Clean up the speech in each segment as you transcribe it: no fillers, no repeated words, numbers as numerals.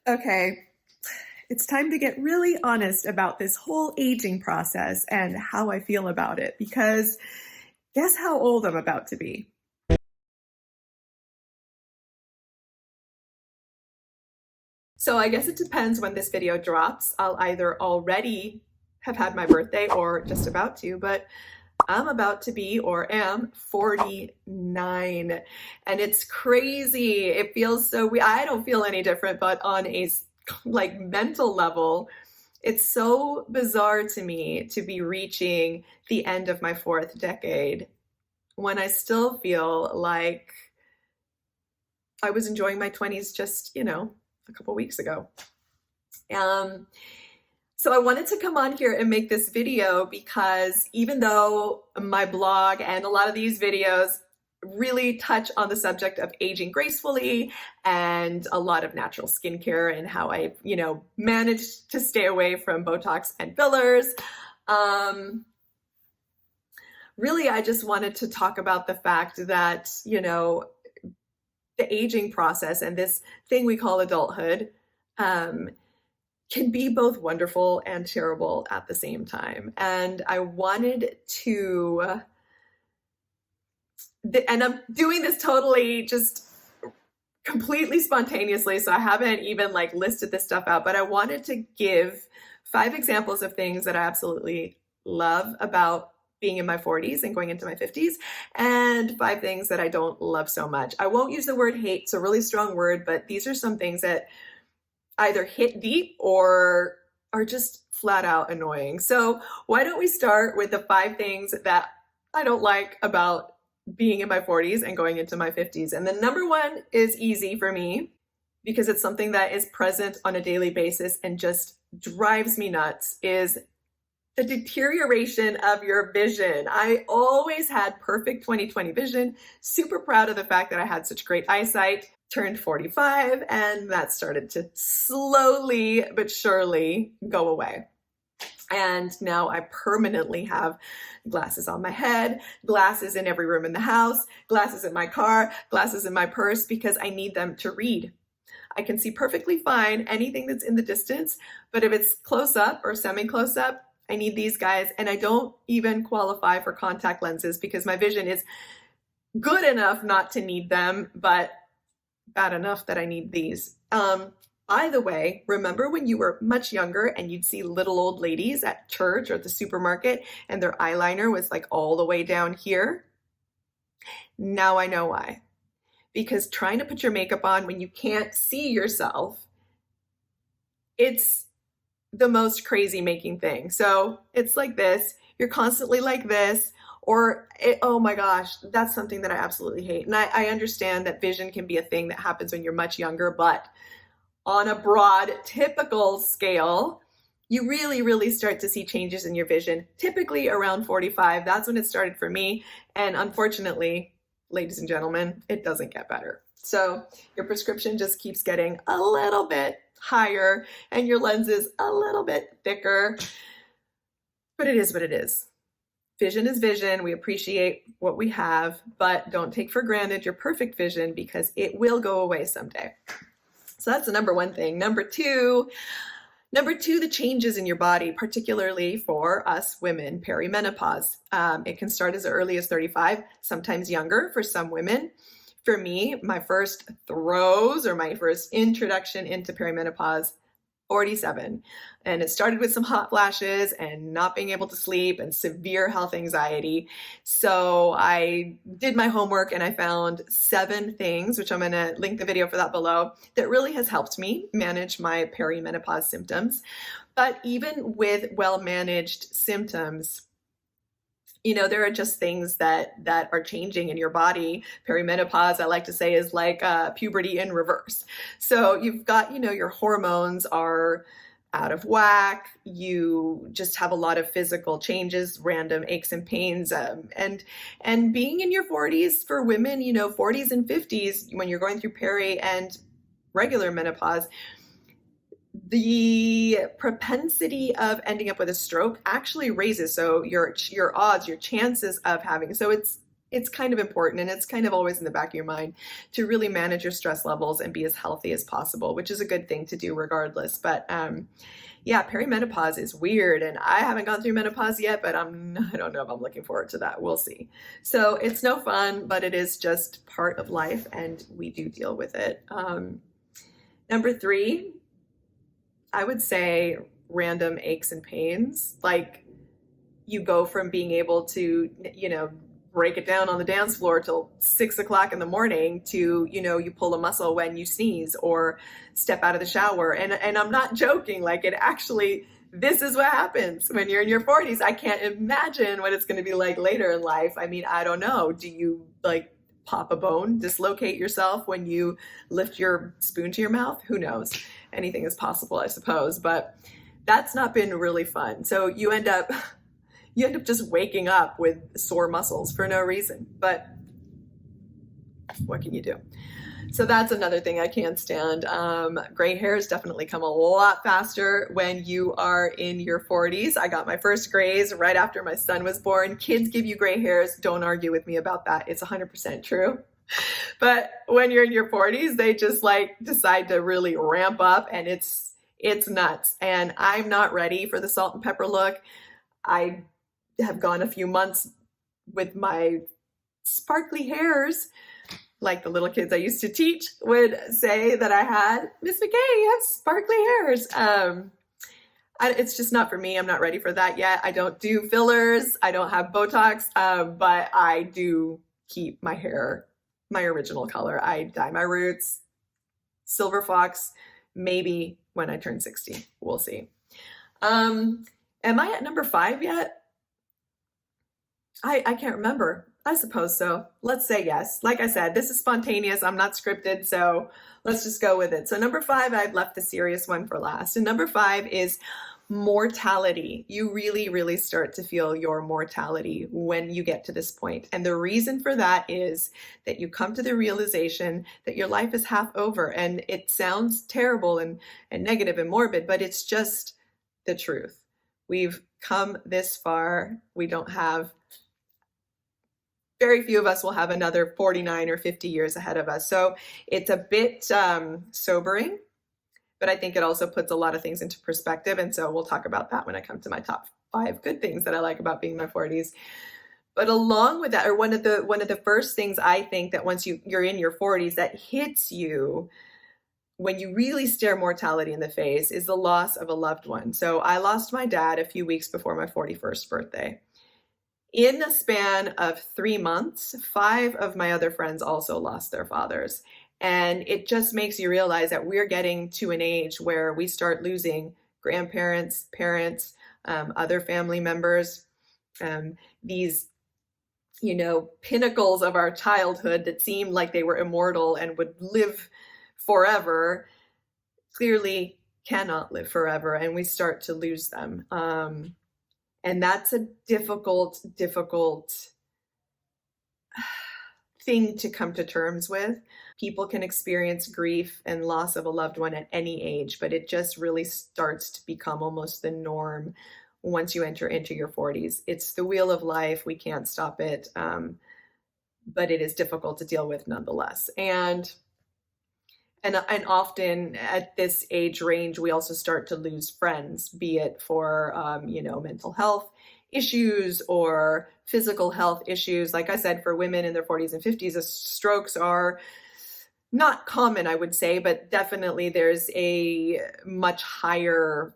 Okay, it's time to get really honest about this whole aging process and how I feel about it, because guess how old I'm about to be? So I guess it depends when this video drops. I'll either already have had my birthday or just about to, but I'm about to be or am 49, and it's crazy. It feels so I don't feel any different, but on a like mental level, it's so bizarre to me to be reaching the end of my fourth decade when I still feel like I was enjoying my 20s just, a couple weeks ago. Um, So I wanted to come on here and make this video because even though my blog and a lot of these videos really touch on the subject of aging gracefully and a lot of natural skincare and how I, managed to stay away from Botox and fillers, really I just wanted to talk about the fact that, the aging process and this thing we call adulthood, can be both wonderful and terrible at the same time. And I wanted to, and I'm doing this totally just completely spontaneously, so I haven't even listed this stuff out, but I wanted to give 5 examples of things that I absolutely love about being in my 40s and going into my 50s, and 5 things that I don't love so much. I won't use the word hate, it's a really strong word, but these are some things that either hit deep or are just flat out annoying. So why don't we start with the 5 things that I don't like about being in my 40s and going into my 50s. And the number 1 is easy for me because it's something that is present on a daily basis and just drives me nuts, is the deterioration of your vision. I always had perfect 20/20 vision, super proud of the fact that I had such great eyesight. Turned 45 and that started to slowly but surely go away. And now I permanently have glasses on my head, glasses in every room in the house, glasses in my car, glasses in my purse, because I need them to read. I can see perfectly fine anything that's in the distance, but if it's close up or semi-close up, I need these guys. And I don't even qualify for contact lenses because my vision is good enough not to need them, but bad enough that I need these. By the way, remember when you were much younger and you'd see little old ladies at church or at the supermarket and their eyeliner was all the way down here? Now I know why. Because trying to put your makeup on when you can't see yourself, it's the most crazy making thing. So it's like this, you're constantly like this, oh my gosh, that's something that I absolutely hate. And I understand that vision can be a thing that happens when you're much younger, but on a broad, typical scale, you really, really start to see changes in your vision, typically around 45. That's when it started for me. And unfortunately, ladies and gentlemen, it doesn't get better. So your prescription just keeps getting a little bit higher and your lenses a little bit thicker, but it is what it is. Vision is vision. We appreciate what we have, but don't take for granted your perfect vision because it will go away someday. So that's the number 1 thing. Number two, the changes in your body, particularly for us women, perimenopause. It can start as early as 35, sometimes younger for some women. For me, my first throes or my first introduction into perimenopause, 47. And it started with some hot flashes and not being able to sleep and severe health anxiety. So I did my homework and I found 7 things, which I'm going to link the video for that below, that really has helped me manage my perimenopause symptoms. But even with well-managed symptoms, there are just things that are changing in your body. Perimenopause, I like to say, is like puberty in reverse. So you've got, your hormones are out of whack. You just have a lot of physical changes, random aches and pains. And being in your 40s for women, 40s and 50s, when you're going through peri and regular menopause, the propensity of ending up with a stroke actually raises. So your odds, your chances of having, so it's it's kind of important, and it's kind of always in the back of your mind to really manage your stress levels and be as healthy as possible, which is a good thing to do regardless. But yeah, perimenopause is weird, and I haven't gone through menopause yet, but I don't know if I'm looking forward to that. We'll see. So it's no fun, but it is just part of life, and we do deal with it. Number 3, I would say random aches and pains. Like, you go from being able to, break it down on the dance floor till 6 o'clock in the morning to, you pull a muscle when you sneeze or step out of the shower. And I'm not joking. Like, it actually, this is what happens when you're in your 40s. I can't imagine what it's going to be like later in life. I mean, I don't know. Do you like pop a bone, dislocate yourself when you lift your spoon to your mouth? Who knows? Anything is possible, I suppose. But that's not been really fun. So you end up just waking up with sore muscles for no reason. But what can you do? So that's another thing I can't stand. Gray hairs definitely come a lot faster when you are in your 40s. I got my first grays right after my son was born. Kids give you gray hairs. Don't argue with me about that. It's 100% true. But when you're in your 40s, they just like decide to really ramp up, and it's nuts. And I'm not ready for the salt and pepper look. I have gone a few months with my sparkly hairs, like the little kids I used to teach would say that I had. Miss McKay, you have sparkly hairs. It's just not for me. I'm not ready for that yet. I don't do fillers. I don't have Botox, but I do keep my hair my original color. I dye my roots silver fox, maybe when I turn 60. We'll see. Am I at number 5 yet? I can't remember. I suppose so. Let's say yes. Like I said, this is spontaneous. I'm not scripted, so let's just go with it. So number 5, I've left the serious one for last. And number 5 is mortality. You really, really start to feel your mortality when you get to this point. And the reason for that is that you come to the realization that your life is half over. And it sounds terrible and negative and morbid, but it's just the truth. We've come this far. We don't have, very few of us will have another 49 or 50 years ahead of us. So it's a bit sobering, but I think it also puts a lot of things into perspective. And so we'll talk about that when I come to my top 5 good things that I like about being in my 40s. But along with that, or one of the first things I think that once you're in your 40s that hits you when you really stare mortality in the face is the loss of a loved one. So I lost my dad a few weeks before my 41st birthday. In the span of 3 months, 5 of my other friends also lost their fathers. And it just makes you realize that we're getting to an age where we start losing grandparents, parents, other family members, these, pinnacles of our childhood that seemed like they were immortal and would live forever, clearly cannot live forever, and we start to lose them. And that's a difficult thing to come to terms with. People can experience grief and loss of a loved one at any age, but it just really starts to become almost the norm once you enter into your 40s. It's the wheel of life. We can't stop it, but it is difficult to deal with nonetheless. And often at this age range, we also start to lose friends, be it for, mental health issues or physical health issues. Like I said, for women in their 40s and 50s, strokes are not common, I would say, but definitely there's a much higher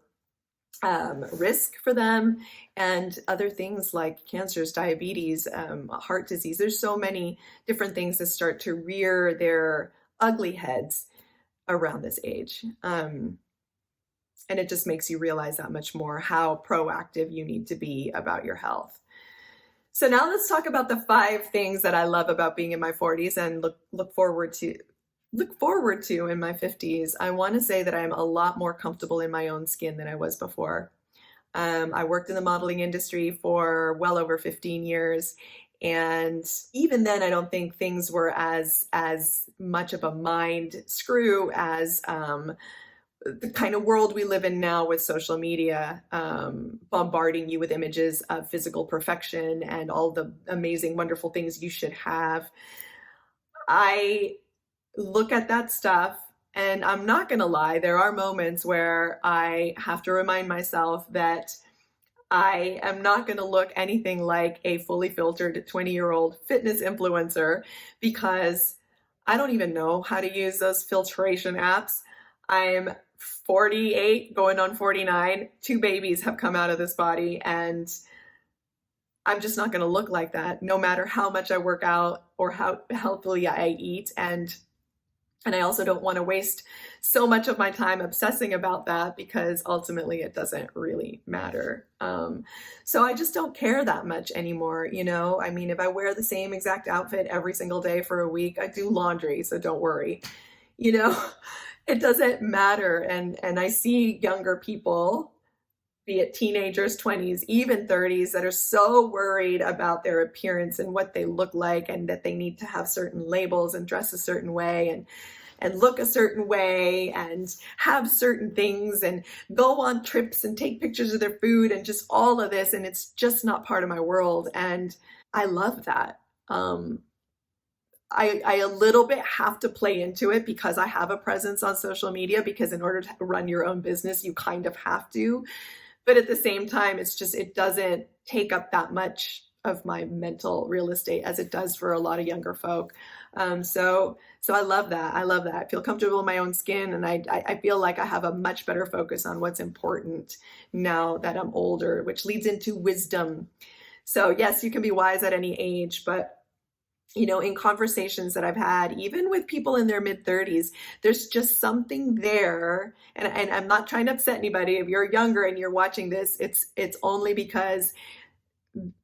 risk for them, and other things like cancers, diabetes, heart disease. There's so many different things that start to rear their ugly heads around this age. And it just makes you realize that much more how proactive you need to be about your health. So now let's talk about the 5 things that I love about being in my 40s and look forward to in my 50s. I want to say that I'm a lot more comfortable in my own skin than I was before. I worked in the modeling industry for well over 15 years. And even then, I don't think things were as much of a mind screw as the kind of world we live in now with social media, bombarding you with images of physical perfection and all the amazing, wonderful things you should have. I look at that stuff, and I'm not going to lie, there are moments where I have to remind myself that I am not going to look anything like a fully filtered 20-year-old fitness influencer, because I don't even know how to use those filtration apps. I'm 48, going on 49. Two babies have come out of this body, and I'm just not going to look like that, no matter how much I work out or how healthily I eat. And I also don't want to waste so much of my time obsessing about that, because ultimately it doesn't really matter. So I just don't care that much anymore. I mean, if I wear the same exact outfit every single day for a week, I do laundry, so don't worry. You know, it doesn't matter. And I see younger people, be it teenagers, 20s, even 30s, that are so worried about their appearance and what they look like, and that they need to have certain labels and dress a certain way and look a certain way and have certain things and go on trips and take pictures of their food and just all of this. And it's just not part of my world. And I love that. I a little bit have to play into it because I have a presence on social media, because in order to run your own business, you kind of have to. But at the same time, it doesn't take up that much of my mental real estate as it does for a lot of younger folk. So I love that. I love that. I feel comfortable in my own skin, and I feel like I have a much better focus on what's important now that I'm older, which leads into wisdom. So yes, you can be wise at any age, but in conversations that I've had, even with people in their mid-30s, there's just something there. And I'm not trying to upset anybody. If you're younger and you're watching this, it's only because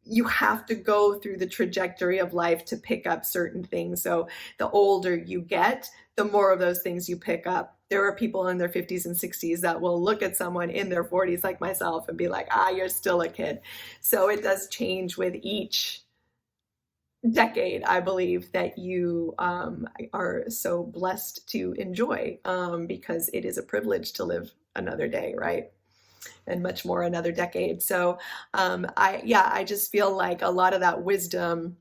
you have to go through the trajectory of life to pick up certain things. So the older you get, the more of those things you pick up. There are people in their 50s and 60s that will look at someone in their 40s like myself and be like, you're still a kid. So it does change with each decade, I believe, that you are so blessed to enjoy, because it is a privilege to live another day, right? And much more another decade. So I just feel like a lot of that wisdom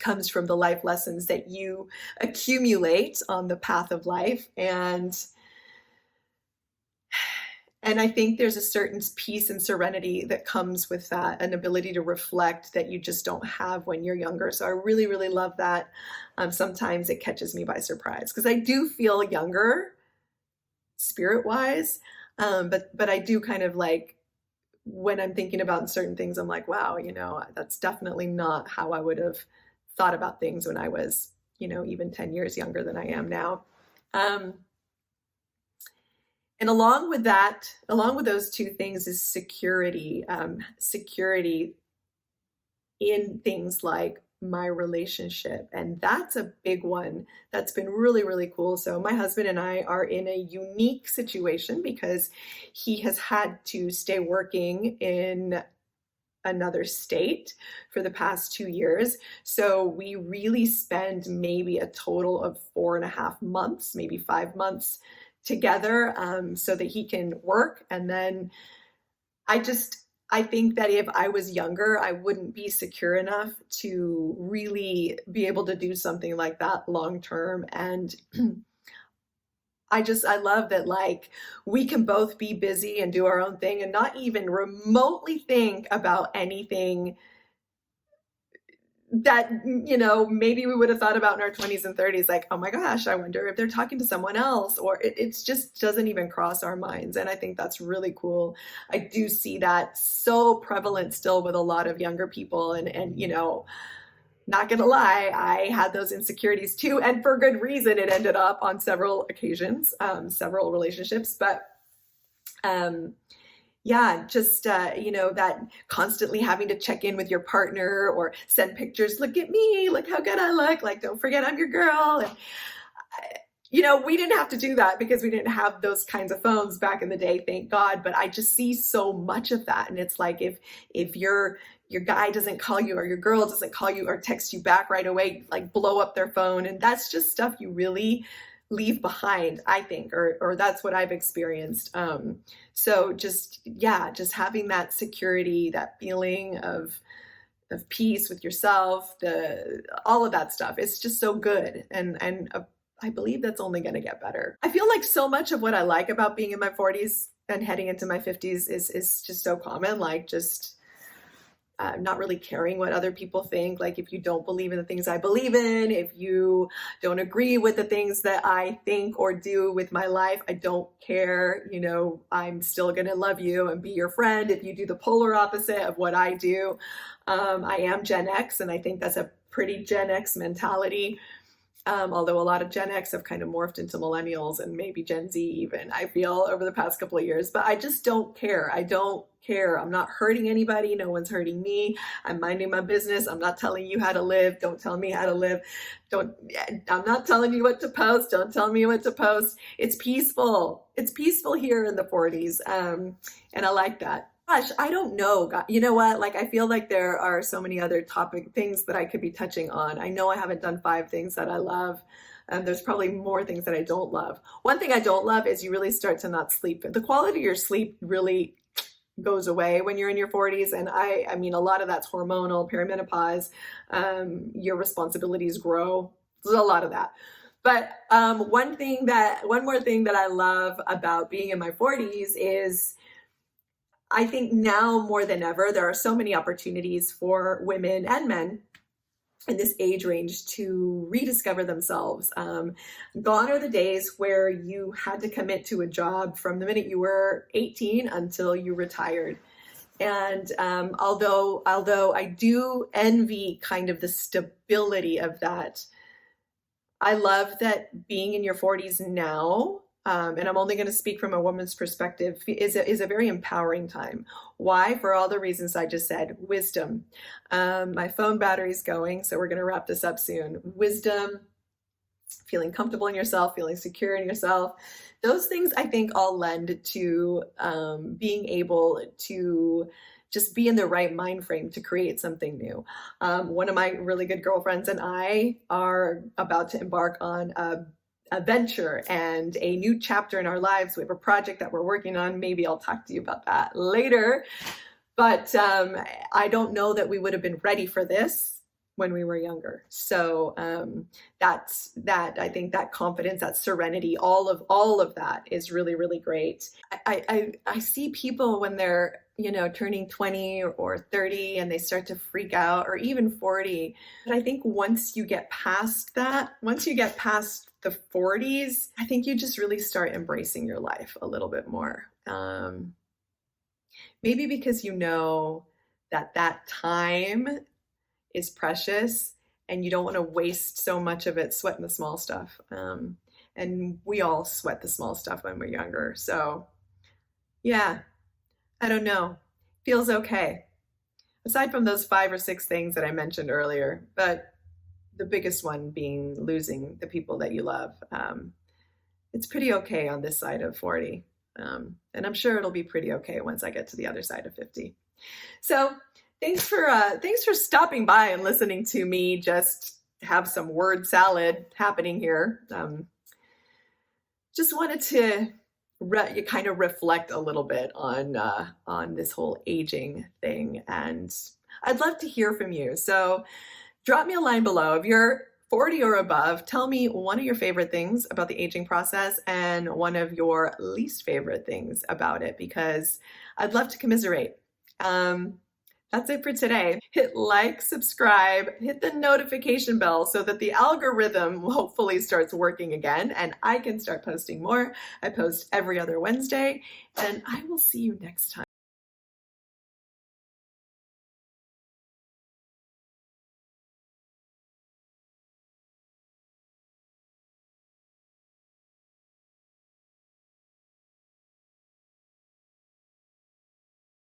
comes from the life lessons that you accumulate on the path of life. And I think there's a certain peace and serenity that comes with that, an ability to reflect that you just don't have when you're younger. So I really, really love that. Sometimes it catches me by surprise, because I do feel younger spirit-wise, but I do kind of like, when I'm thinking about certain things, I'm like, wow, that's definitely not how I would have thought about things when I was, even 10 years younger than I am now. And along with those two things is security, security in things like my relationship. And that's a big one that's been really, really cool. So my husband and I are in a unique situation because he has had to stay working in another state for the past 2 years. So we really spend maybe a total of 4.5 months, maybe 5 months together, so that he can work. And then I think that if I was younger, I wouldn't be secure enough to really be able to do something like that long term. And I love that, like, we can both be busy and do our own thing and not even remotely think about anything that, maybe we would have thought about in our 20s and 30s, like, oh my gosh, I wonder if they're talking to someone else, or it just doesn't even cross our minds. And I think that's really cool. I do see that so prevalent still with a lot of younger people, and not gonna lie, I had those insecurities too, and for good reason. It ended up on several occasions, several relationships, but that constantly having to check in with your partner or send pictures. Look at me, look how good I look. Like, don't forget I'm your girl. And, we didn't have to do that because we didn't have those kinds of phones back in the day, thank God. But I just see so much of that. And it's like, if your guy doesn't call you, or your girl doesn't call you or text you back right away, like, blow up their phone. And that's just stuff you really leave behind, I think, or that's what I've experienced. So just, yeah, just having that security, that feeling of peace with yourself, all of that stuff. It's just so good. And I believe that's only going to get better. I feel like so much of what I like about being in my 40s and heading into my 50s is just so common, like just not really caring what other people think. Like if you don't believe in the things I believe in, if you don't agree with the things that I think or do with my life, I don't care. You know, I'm still going to love you and be your friend if you do the polar opposite of what I do. I am Gen X, and I think that's a pretty Gen X mentality. Although a lot of Gen X have kind of morphed into millennials and maybe Gen Z even, I feel, over the past couple of years. But I just don't care. I don't care. I'm not hurting anybody. No one's hurting me. I'm minding my business. I'm not telling you how to live. Don't tell me how to live. I'm not telling you what to post. Don't tell me what to post. It's peaceful. It's peaceful here in the 40s. And I like that. Gosh, I don't know. You know what? Like, I feel like there are so many other things that I could be touching on. I know I haven't done 5 things that I love. There's probably more things that I don't love. One thing I don't love is you really start to not sleep. The quality of your sleep really goes away when you're in your 40s. And I mean, a lot of that's hormonal, perimenopause. Your responsibilities grow. There's a lot of that. But one more thing that I love about being in my 40s is I think now more than ever, there are so many opportunities for women and men in this age range to rediscover themselves. Gone are the days where you had to commit to a job from the minute you were 18 until you retired. And although I do envy kind of the stability of that, I love that being in your 40s now, and I'm only going to speak from a woman's perspective, is a very empowering time. Why? For all the reasons I just said. Wisdom. My phone battery's going, so we're going to wrap this up soon. Wisdom, feeling comfortable in yourself, feeling secure in yourself. Those things I think all lend to being able to just be in the right mind frame to create something new. One of my really good girlfriends and I are about to embark on a venture and a new chapter in our lives. We have a project that we're working on. Maybe I'll talk to you about that later. But I don't know that we would have been ready for this when we were younger. So I think that confidence, that serenity, all of that is really, really great. I see people when they're, turning 20 or 30 and they start to freak out, or even 40. But I think once you get past that, once you get past the 40s, I think you just really start embracing your life a little bit more. Maybe because you know that time is precious and you don't want to waste so much of it sweating the small stuff. And we all sweat the small stuff when we're younger. So yeah, I don't know. Feels okay. Aside from those 5 or 6 things that I mentioned earlier, but the biggest one being losing the people that you love. It's pretty okay on this side of 40. And I'm sure it'll be pretty okay once I get to the other side of 50. So thanks for stopping by and listening to me just have some word salad happening here. Just wanted to kind of reflect a little bit on this whole aging thing, and I'd love to hear from you. So drop me a line below. If you're 40 or above, tell me one of your favorite things about the aging process and one of your least favorite things about it, because I'd love to commiserate. That's it for today. Hit like, subscribe, hit the notification bell so that the algorithm hopefully starts working again and I can start posting more. I post every other Wednesday, and I will see you next time.